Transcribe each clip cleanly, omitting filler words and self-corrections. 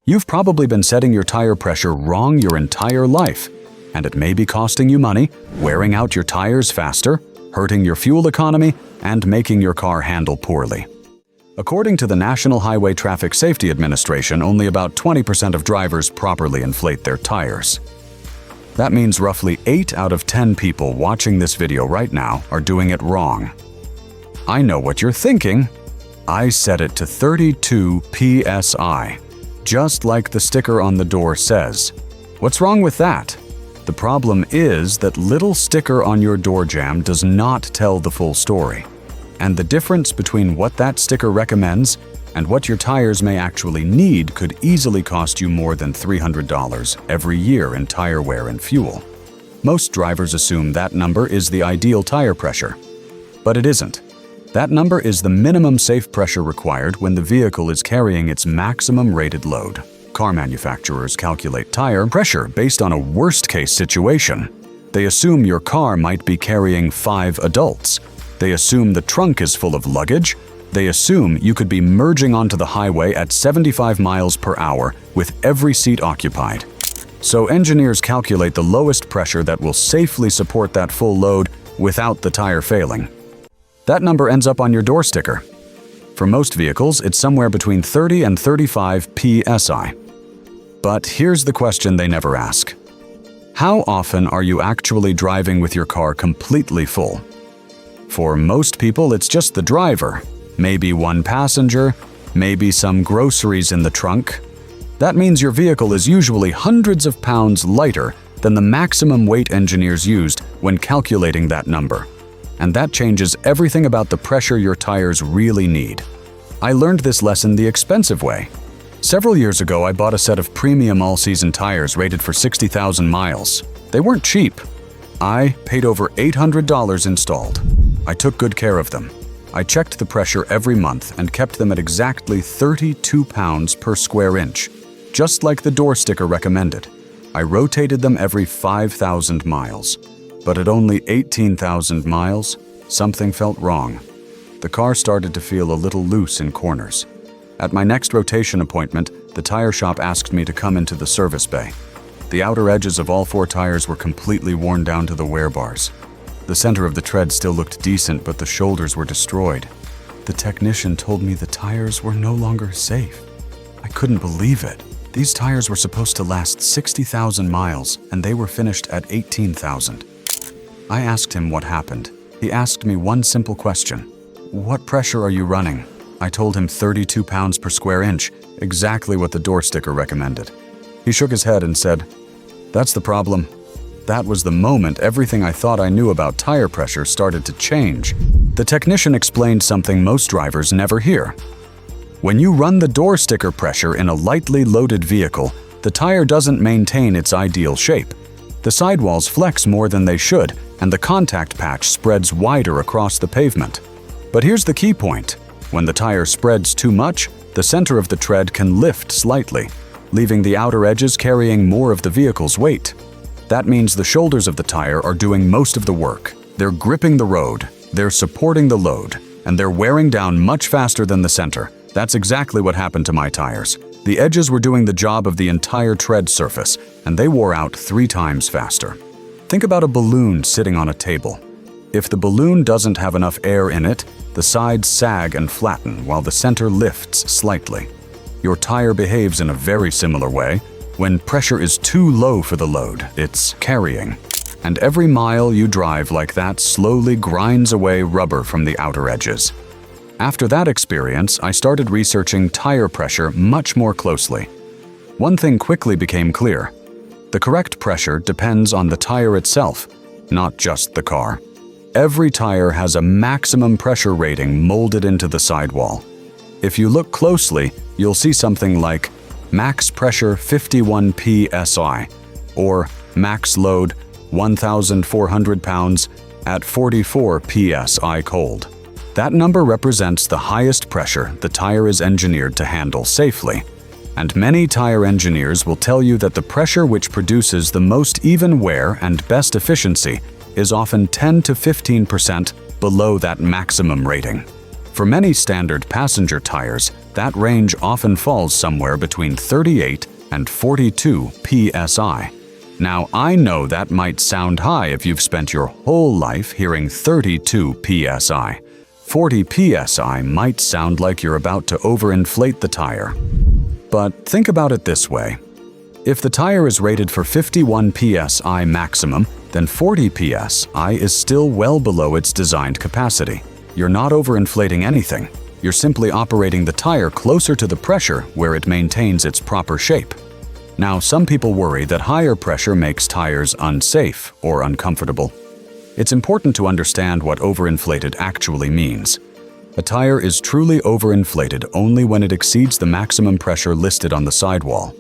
You've probably been setting your tire pressure wrong your entire life, and it may be costing you money, wearing out your tires faster, hurting your fuel economy, and making your car handle poorly. According to the National Highway Traffic Safety Administration, only about 20% of drivers properly inflate their tires. That means roughly 8 out of 10 people watching this video right now are doing it wrong. I know what you're thinking. I set it to 32 psi, just like the sticker on the door says. What's wrong with that? The problem is that little sticker on your door jamb does not tell the full story. And the difference between what that sticker recommends and what your tires may actually need could easily cost you more than $300 every year in tire wear and fuel. Most drivers assume that number is the ideal tire pressure, but it isn't. That number is the minimum safe pressure required when the vehicle is carrying its maximum rated load. Car manufacturers calculate tire pressure based on a worst-case situation. They assume your car might be carrying 5 adults. They assume the trunk is full of luggage. They assume you could be merging onto the highway at 75 miles per hour with every seat occupied. So engineers calculate the lowest pressure that will safely support that full load without the tire failing. That number ends up on your door sticker. For most vehicles, it's somewhere between 30 and 35 psi. But here's the question they never ask. How often are you actually driving with your car completely full? For most people, it's just the driver, maybe one passenger, maybe some groceries in the trunk. That means your vehicle is usually hundreds of pounds lighter than the maximum weight engineers used when calculating that number. And that changes everything about the pressure your tires really need. I learned this lesson the expensive way. Several years ago, I bought a set of premium all-season tires rated for 60,000 miles. They weren't cheap. I paid over $800 installed. I took good care of them. I checked the pressure every month and kept them at exactly 32 pounds per square inch, just like the door sticker recommended. I rotated them every 5,000 miles. But at only 18,000 miles, something felt wrong. The car started to feel a little loose in corners. At my next rotation appointment, the tire shop asked me to come into the service bay. The outer edges of all 4 tires were completely worn down to the wear bars. The center of the tread still looked decent, but the shoulders were destroyed. The technician told me the tires were no longer safe. I couldn't believe it. These tires were supposed to last 60,000 miles, and they were finished at 18,000. I asked him what happened. He asked me one simple question. What pressure are you running? I told him 32 pounds per square inch, exactly what the door sticker recommended. He shook his head and said, "That's the problem." That was the moment everything I thought I knew about tire pressure started to change. The technician explained something most drivers never hear. When you run the door sticker pressure in a lightly loaded vehicle, the tire doesn't maintain its ideal shape. The sidewalls flex more than they should, and the contact patch spreads wider across the pavement. But here's the key point. When the tire spreads too much, the center of the tread can lift slightly, leaving the outer edges carrying more of the vehicle's weight. That means the shoulders of the tire are doing most of the work. They're gripping the road, they're supporting the load, and they're wearing down much faster than the center. That's exactly what happened to my tires. The edges were doing the job of the entire tread surface, and they wore out 3 times faster. Think about a balloon sitting on a table. If the balloon doesn't have enough air in it, the sides sag and flatten while the center lifts slightly. Your tire behaves in a very similar way. When pressure is too low for the load, it's carrying. And every mile you drive like that slowly grinds away rubber from the outer edges. After that experience, I started researching tire pressure much more closely. One thing quickly became clear. The correct pressure depends on the tire itself, not just the car. Every tire has a maximum pressure rating molded into the sidewall. If you look closely, you'll see something like max pressure 51 psi or max load 1,400 pounds at 44 psi cold. That number represents the highest pressure the tire is engineered to handle safely. And many tire engineers will tell you that the pressure which produces the most even wear and best efficiency is often 10 to 15% below that maximum rating. For many standard passenger tires, that range often falls somewhere between 38 and 42 psi. Now, I know that might sound high if you've spent your whole life hearing 32 psi. 40 psi might sound like you're about to overinflate the tire. But think about it this way. If the tire is rated for 51 psi maximum, then 40 psi is still well below its designed capacity. You're not overinflating anything. You're simply operating the tire closer to the pressure where it maintains its proper shape. Now, some people worry that higher pressure makes tires unsafe or uncomfortable. It's important to understand what overinflated actually means. A tire is truly overinflated only when it exceeds the maximum pressure listed on the sidewall.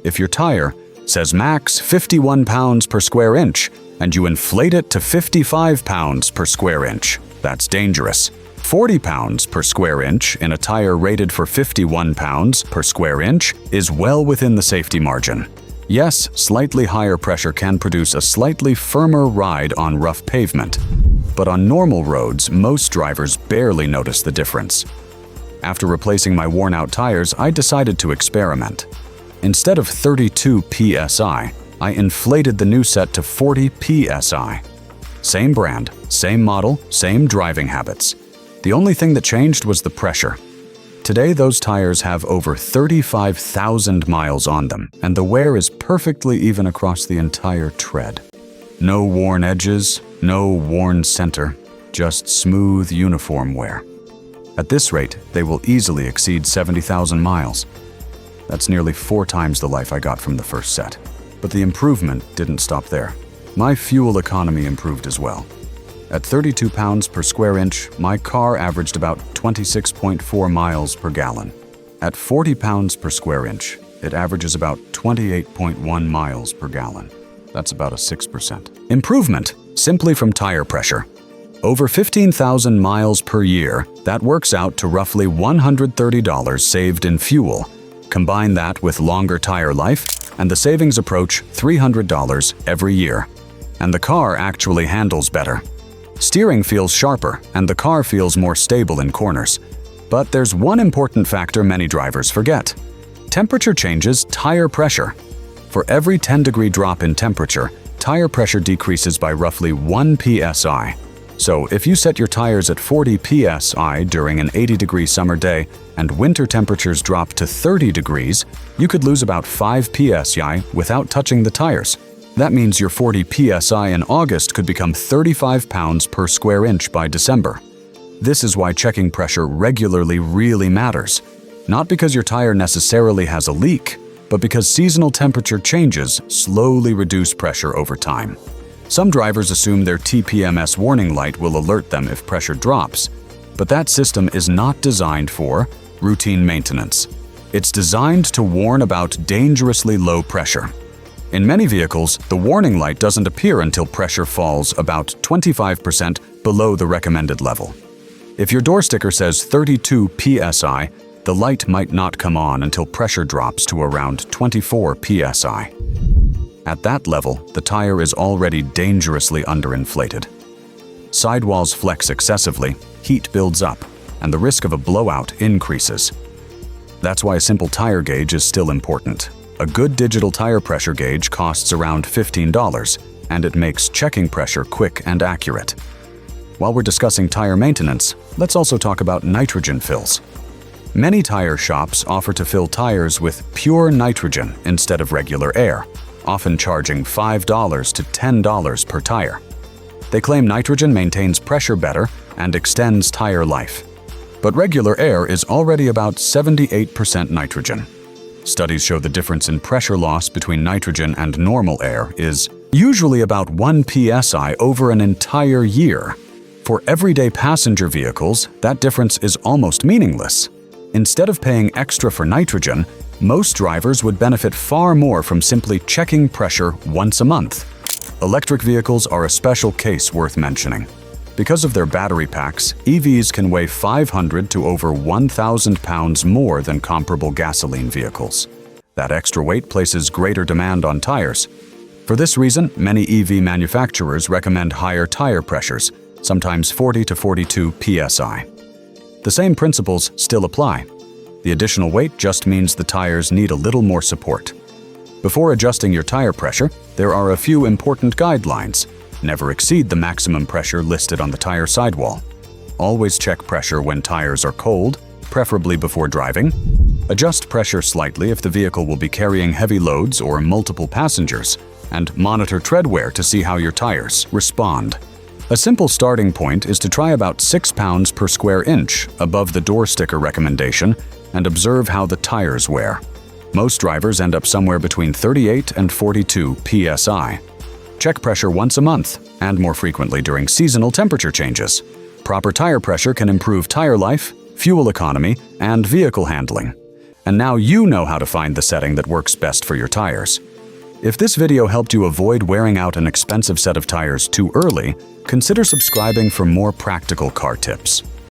If your tire says max 51 pounds per square inch and you inflate it to 55 pounds per square inch, that's dangerous. 40 pounds per square inch in a tire rated for 51 pounds per square inch is well within the safety margin. Yes, slightly higher pressure can produce a slightly firmer ride on rough pavement, but on normal roads, most drivers barely notice the difference. After replacing my worn-out tires, I decided to experiment. Instead of 32 psi, I inflated the new set to 40 psi. Same brand, same model, same driving habits. The only thing that changed was the pressure. Today, those tires have over 35,000 miles on them, and the wear is perfectly even across the entire tread. No worn edges, no worn center, just smooth, uniform wear. At this rate, they will easily exceed 70,000 miles. That's nearly 4 times the life I got from the first set. But the improvement didn't stop there. My fuel economy improved as well. At 32 pounds per square inch, my car averaged about 26.4 miles per gallon. At 40 pounds per square inch, it averages about 28.1 miles per gallon. That's about a 6% improvement, simply from tire pressure. Over 15,000 miles per year, that works out to roughly $130 saved in fuel. Combine that with longer tire life, and the savings approach $300 every year. And the car actually handles better. Steering feels sharper, and the car feels more stable in corners. But there's one important factor many drivers forget. Temperature changes tire pressure. For every 10-degree drop in temperature, tire pressure decreases by roughly 1 psi. So if you set your tires at 40 psi during an 80-degree summer day and winter temperatures drop to 30 degrees, you could lose about 5 psi without touching the tires. That means your 40 psi in August could become 35 pounds per square inch by December. This is why checking pressure regularly really matters. Not because your tire necessarily has a leak, but because seasonal temperature changes slowly reduce pressure over time. Some drivers assume their TPMS warning light will alert them if pressure drops, but that system is not designed for routine maintenance. It's designed to warn about dangerously low pressure. In many vehicles, the warning light doesn't appear until pressure falls about 25% below the recommended level. If your door sticker says 32 psi, the light might not come on until pressure drops to around 24 psi. At that level, the tire is already dangerously underinflated. Sidewalls flex excessively, heat builds up, and the risk of a blowout increases. That's why a simple tire gauge is still important. A good digital tire pressure gauge costs around $15, and it makes checking pressure quick and accurate. While we're discussing tire maintenance, let's also talk about nitrogen fills. Many tire shops offer to fill tires with pure nitrogen instead of regular air, often charging $5 to $10 per tire. They claim nitrogen maintains pressure better and extends tire life. But regular air is already about 78% nitrogen. Studies show the difference in pressure loss between nitrogen and normal air is usually about 1 psi over an entire year. For everyday passenger vehicles, that difference is almost meaningless. Instead of paying extra for nitrogen, most drivers would benefit far more from simply checking pressure once a month. Electric vehicles are a special case worth mentioning. Because of their battery packs, EVs can weigh 500 to over 1,000 pounds more than comparable gasoline vehicles. That extra weight places greater demand on tires. For this reason, many EV manufacturers recommend higher tire pressures, sometimes 40 to 42 psi. The same principles still apply. The additional weight just means the tires need a little more support. Before adjusting your tire pressure, there are a few important guidelines. Never exceed the maximum pressure listed on the tire sidewall. Always check pressure when tires are cold, preferably before driving. Adjust pressure slightly if the vehicle will be carrying heavy loads or multiple passengers, and monitor tread wear to see how your tires respond. A simple starting point is to try about 6 pounds per square inch above the door sticker recommendation and observe how the tires wear. Most drivers end up somewhere between 38 and 42 psi. Check pressure once a month and more frequently during seasonal temperature changes. Proper tire pressure can improve tire life, fuel economy, and vehicle handling. And now you know how to find the setting that works best for your tires. If this video helped you avoid wearing out an expensive set of tires too early, consider subscribing for more practical car tips.